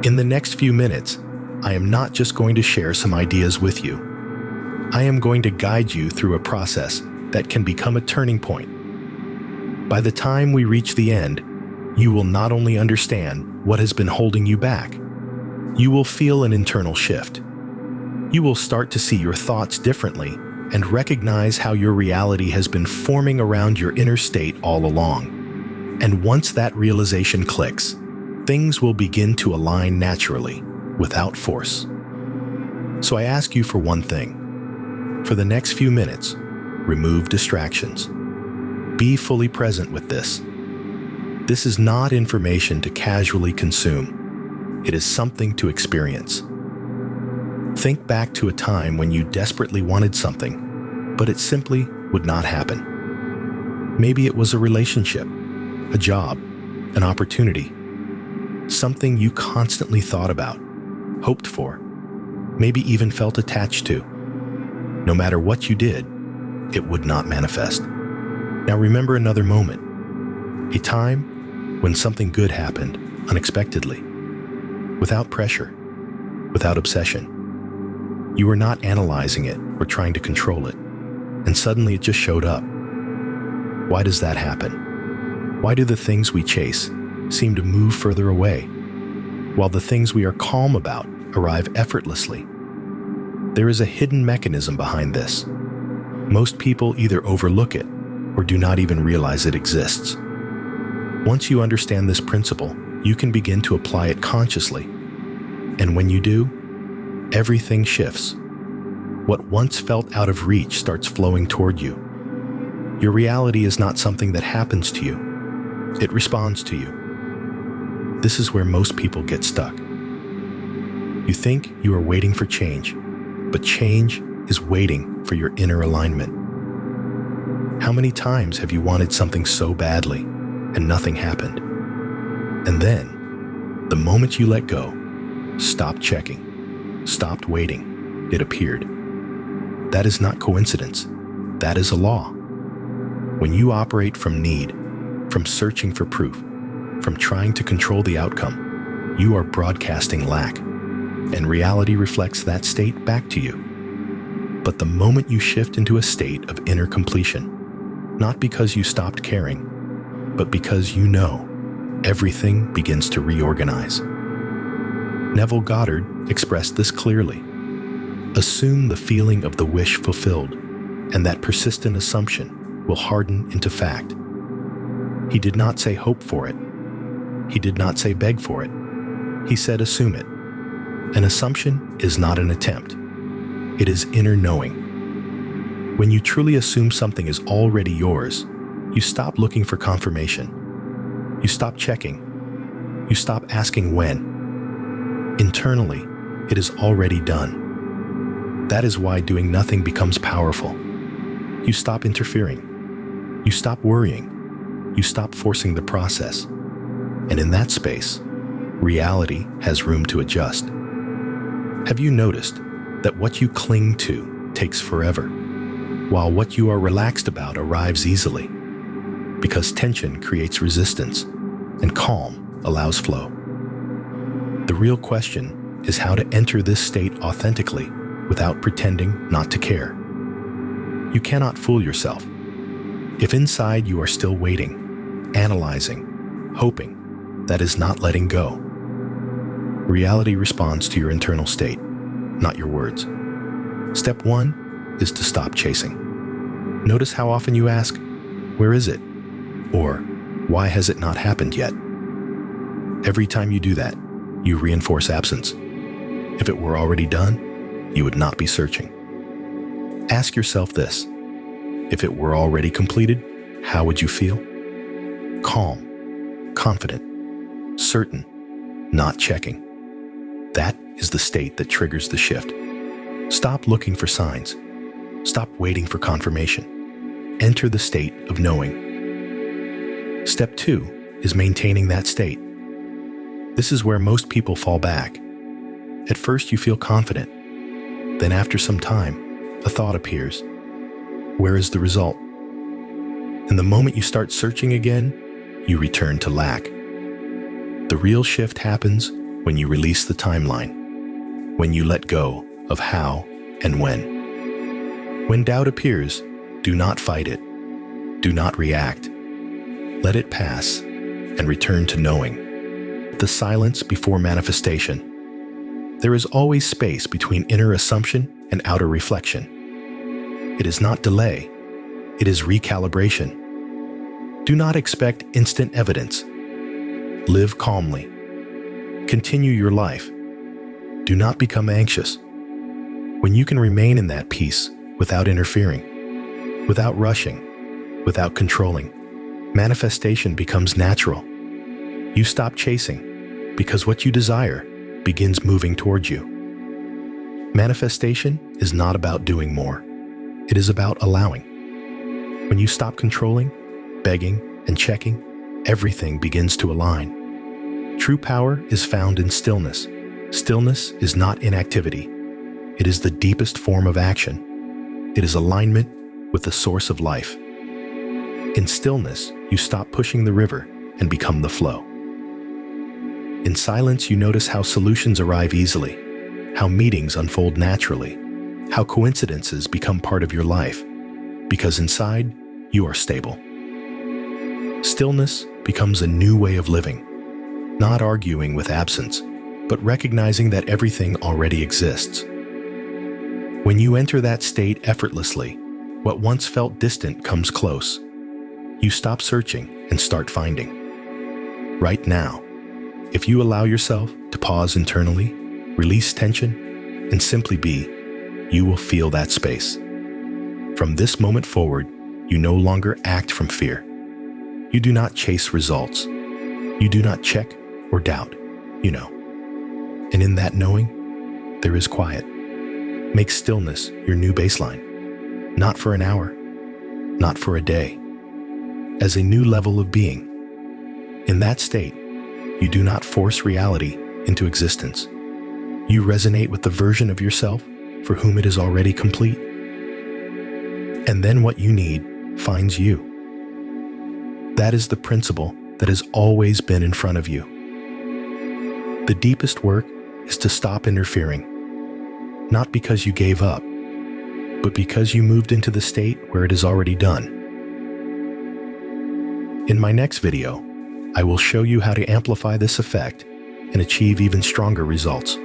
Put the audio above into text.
In the next few minutes, I am not just going to share some ideas with you. I am going to guide you through a process that can become a turning point. By the time we reach the end, you will not only understand what has been holding you back, you will feel an internal shift. You will start to see your thoughts differently and recognize how your reality has been forming around your inner state all along. And once that realization clicks, things will begin to align naturally, without force. So I ask you for one thing. For the next few minutes, remove distractions. Be fully present with this. This is not information to casually consume. It is something to experience. Think back to a time when you desperately wanted something, but it simply would not happen. Maybe it was a relationship, a job, an opportunity, something you constantly thought about, hoped for, maybe even felt attached to. No matter what you did, it would not manifest. Now remember another moment, a time when something good happened unexpectedly, without pressure, without obsession. You were not analyzing it or trying to control it, and suddenly it just showed up. Why does that happen? Why do the things we chase seem to move further away, while the things we are calm about arrive effortlessly? There is a hidden mechanism behind this. Most people either overlook it or do not even realize it exists. Once you understand this principle, you can begin to apply it consciously. And when you do, everything shifts. What once felt out of reach starts flowing toward you. Your reality is not something that happens to you. It responds to you. This is where most people get stuck. You think you are waiting for change, but change is waiting for your inner alignment. How many times have you wanted something so badly and nothing happened? And then, the moment you let go, stopped checking, stopped waiting, it appeared. That is not coincidence. That is a law. When you operate from need, from searching for proof, from trying to control the outcome, you are broadcasting lack, and reality reflects that state back to you. But the moment you shift into a state of inner completion, not because you stopped caring, but because you know, everything begins to reorganize. Neville Goddard expressed this clearly. Assume the feeling of the wish fulfilled, and that persistent assumption will harden into fact. He did not say hope for it. He did not say beg for it. He said assume it. An assumption is not an attempt. It is inner knowing. When you truly assume something is already yours, you stop looking for confirmation. You stop checking. You stop asking when. Internally, it is already done. That is why doing nothing becomes powerful. You stop interfering. You stop worrying. You stop forcing the process. And in that space, reality has room to adjust. Have you noticed that what you cling to takes forever, while what you are relaxed about arrives easily? Because tension creates resistance, and calm allows flow. The real question is how to enter this state authentically without pretending not to care. You cannot fool yourself. If inside you are still waiting, analyzing, hoping, that is not letting go. Reality responds to your internal state, not your words. Step 1 is to stop chasing. Notice how often you ask, where is it? Or, why has it not happened yet? Every time you do that, you reinforce absence. If it were already done, you would not be searching. Ask yourself this: if it were already completed, how would you feel? Calm, confident, certain, not checking. That is the state that triggers the shift. Stop looking for signs. Stop waiting for confirmation. Enter the state of knowing. Step 2 is maintaining that state. This is where most people fall back. At first you feel confident. Then after some time, a thought appears. Where is the result? And the moment you start searching again, you return to lack. The real shift happens when you release the timeline, when you let go of how and when. When doubt appears, do not fight it. Do not react. Let it pass and return to knowing. The silence before manifestation. There is always space between inner assumption and outer reflection. It is not delay. It is recalibration. Do not expect instant evidence. Live calmly. Continue your life. Do not become anxious. When you can remain in that peace without interfering, without rushing, without controlling, manifestation becomes natural. You stop chasing because what you desire begins moving towards you. Manifestation is not about doing more. It is about allowing. When you stop controlling, begging, and checking, everything begins to align. True power is found in stillness. Stillness is not inactivity. It is the deepest form of action. It is alignment with the source of life. In stillness, you stop pushing the river and become the flow. In silence, you notice how solutions arrive easily, how meetings unfold naturally, how coincidences become part of your life, because inside, you are stable. Stillness becomes a new way of living, not arguing with absence, but recognizing that everything already exists. When you enter that state effortlessly, what once felt distant comes close. You stop searching and start finding. Right now, if you allow yourself to pause internally, release tension, and simply be, you will feel that space. From this moment forward, you no longer act from fear. You do not chase results. You do not check or doubt, you know. And in that knowing, there is quiet. Make stillness your new baseline, not for an hour, not for a day, as a new level of being. In that state, you do not force reality into existence. You resonate with the version of yourself for whom it is already complete. And then what you need finds you. That is the principle that has always been in front of you. The deepest work is to stop interfering, not because you gave up, but because you moved into the state where it is already done. In my next video, I will show you how to amplify this effect and achieve even stronger results.